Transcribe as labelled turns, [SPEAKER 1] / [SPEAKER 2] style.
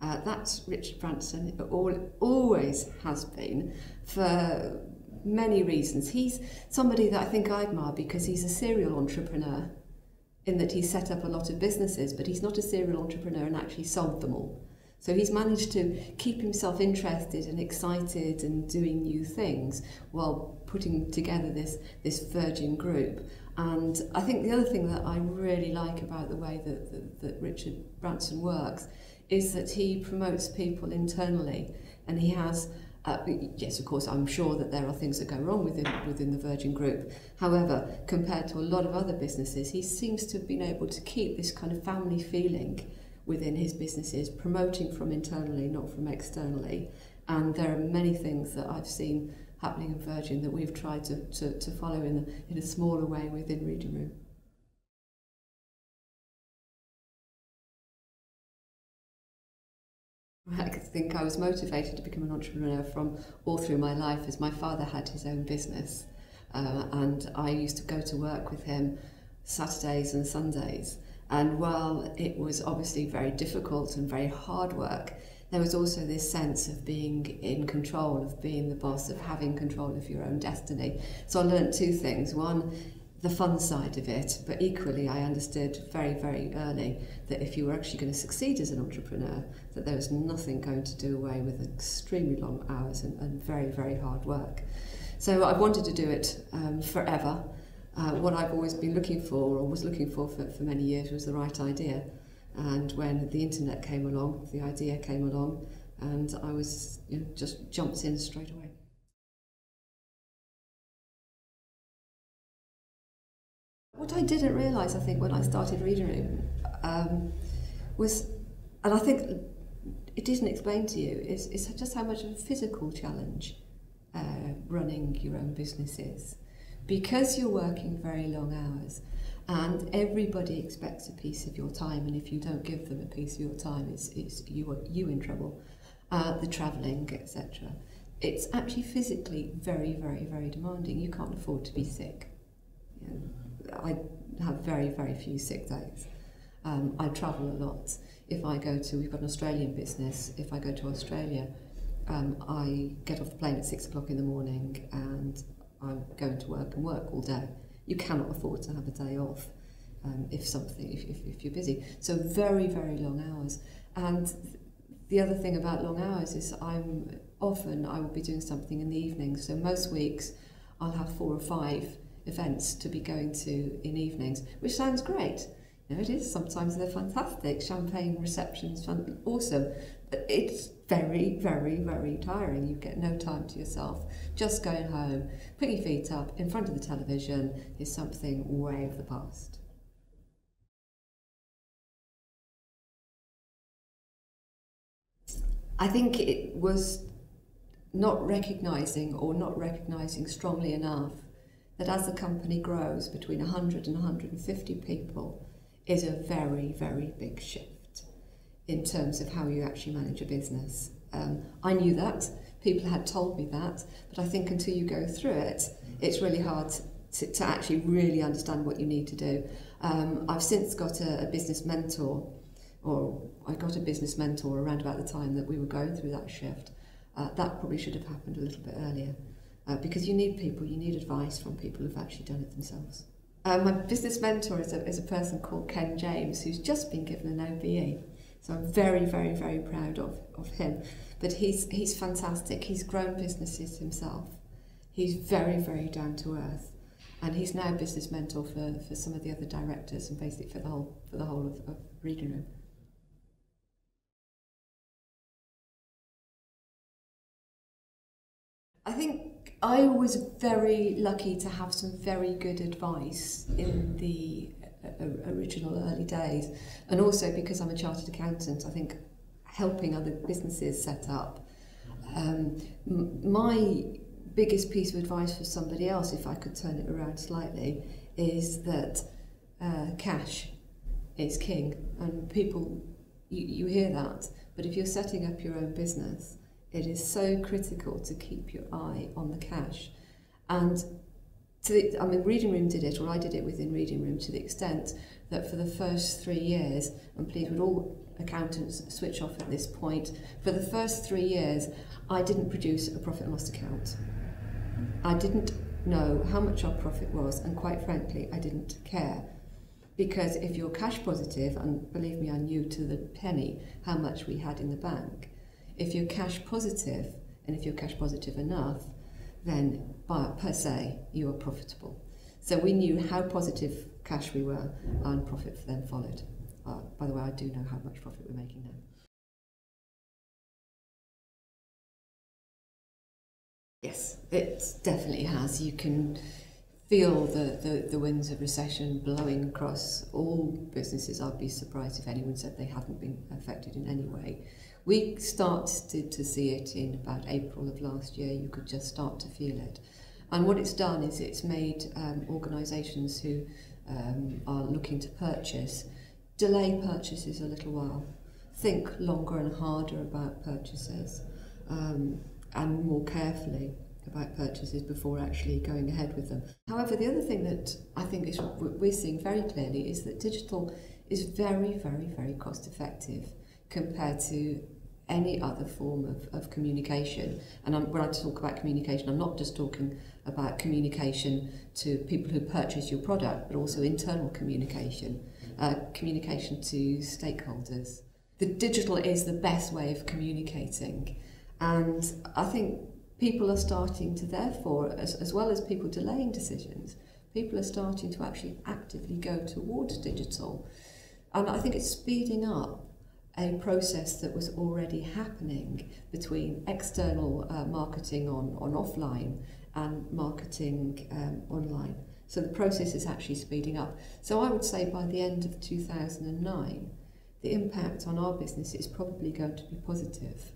[SPEAKER 1] That's Richard Branson. It always has been, for many reasons. He's somebody that I think I admire because he's a serial entrepreneur, in that he's set up a lot of businesses, but he's not a serial entrepreneur and actually sold them all. So he's managed to keep himself interested and excited and doing new things while putting together this Virgin group. And I think the other thing that I really like about the way that Richard Branson works is that he promotes people internally, and he has yes, of course, I'm sure that there are things that go wrong within the Virgin Group. However, compared to a lot of other businesses, he seems to have been able to keep this kind of family feeling within his businesses, promoting from internally, not from externally. And there are many things that I've seen happening in Virgin that we've tried to follow in a smaller way within Reading Room. I think I was motivated to become an entrepreneur from all through my life, as my father had his own business, and I used to go to work with him Saturdays and Sundays. And while it was obviously very difficult and very hard work, there was also this sense of being in control, of being the boss, of having control of your own destiny. So I learned two things. One, the fun side of it, but equally I understood very, very early that if you were actually going to succeed as an entrepreneur, that there was nothing going to do away with extremely long hours and very, very hard work. So I wanted to do it forever. What I've always been looking for, or was looking for many years, was the right idea. And when the internet came along, the idea came along, and I was just jumped in straight away. What I didn't realise, I think, when I started Reading Room was, and I think it isn't explained to you, is just how much of a physical challenge running your own business is. Because you're working very long hours and everybody expects a piece of your time, and if you don't give them a piece of your time, it's you in trouble. The travelling, etc. It's actually physically very, very, very demanding. You can't afford to be sick. I have very, very few sick days. I travel a lot. If I go to, we've got an Australian business, if I go to Australia, I get off the plane at 6 o'clock in the morning and I'm going to work and work all day. You cannot afford to have a day off if you're busy. So very, very long hours. And the other thing about long hours is I will be doing something in the evening. So most weeks I'll have 4 or 5 events to be going to in evenings, which sounds great. It is. Sometimes they're fantastic. Champagne receptions, awesome. But it's very, very, very tiring. You get no time to yourself. Just going home, putting your feet up in front of the television is something way of the past. I think it was not recognising strongly enough that as the company grows, between 100 and 150 people is a very, very big shift in terms of how you actually manage a business. I knew that, people had told me that, but I think until you go through it, it's really hard to actually really understand what you need to do. I've since got a business mentor, or I got a business mentor around about the time that we were going through that shift. That probably should have happened a little bit earlier. Because you need people, you need advice from people who've actually done it themselves. My business mentor is a person called Ken James, who's just been given an OBE. So I'm very, very, very proud of him. But he's fantastic. He's grown businesses himself. He's very, very down to earth. And he's now a business mentor for some of the other directors and basically for the whole of Reading Room. I think I was very lucky to have some very good advice in the original early days, and also because I'm a chartered accountant, I think helping other businesses set up. My biggest piece of advice for somebody else, if I could turn it around slightly, is that cash is king, and people, you hear that, but if you're setting up your own business, it is so critical to keep your eye on the cash. And I mean, Reading Room did it, or I did it within Reading Room, to the extent that for the first 3 years, and please would all accountants switch off at this point, for the first 3 years I didn't produce a profit and loss account. I didn't know how much our profit was, and quite frankly I didn't care, because if you're cash positive, and believe me I knew to the penny how much we had in the bank, if you're cash positive, and if you're cash positive enough, then per se you are profitable. So we knew how positive cash we were, and profit then followed. By the way, I do know how much profit we're making now. Yes, it definitely has. You can feel the winds of recession blowing across all businesses. I'd be surprised if anyone said they hadn't been affected in any way. We started to see it in about April of last year. You could just start to feel it. And what it's done is it's made organisations who are looking to purchase delay purchases a little while, think longer and harder about purchases, and more carefully about purchases before actually going ahead with them. However, the other thing that I think we're seeing very clearly is that digital is very, very, very cost effective compared to any other form of communication. And when I talk about communication, I'm not just talking about communication to people who purchase your product, but also internal communication, communication to stakeholders. The digital is the best way of communicating, and I think people are starting to, therefore, as well as people delaying decisions, people are starting to actually actively go towards digital. And I think it's speeding up a process that was already happening between external marketing on offline and marketing online. So the process is actually speeding up. So I would say by the end of 2009, the impact on our business is probably going to be positive.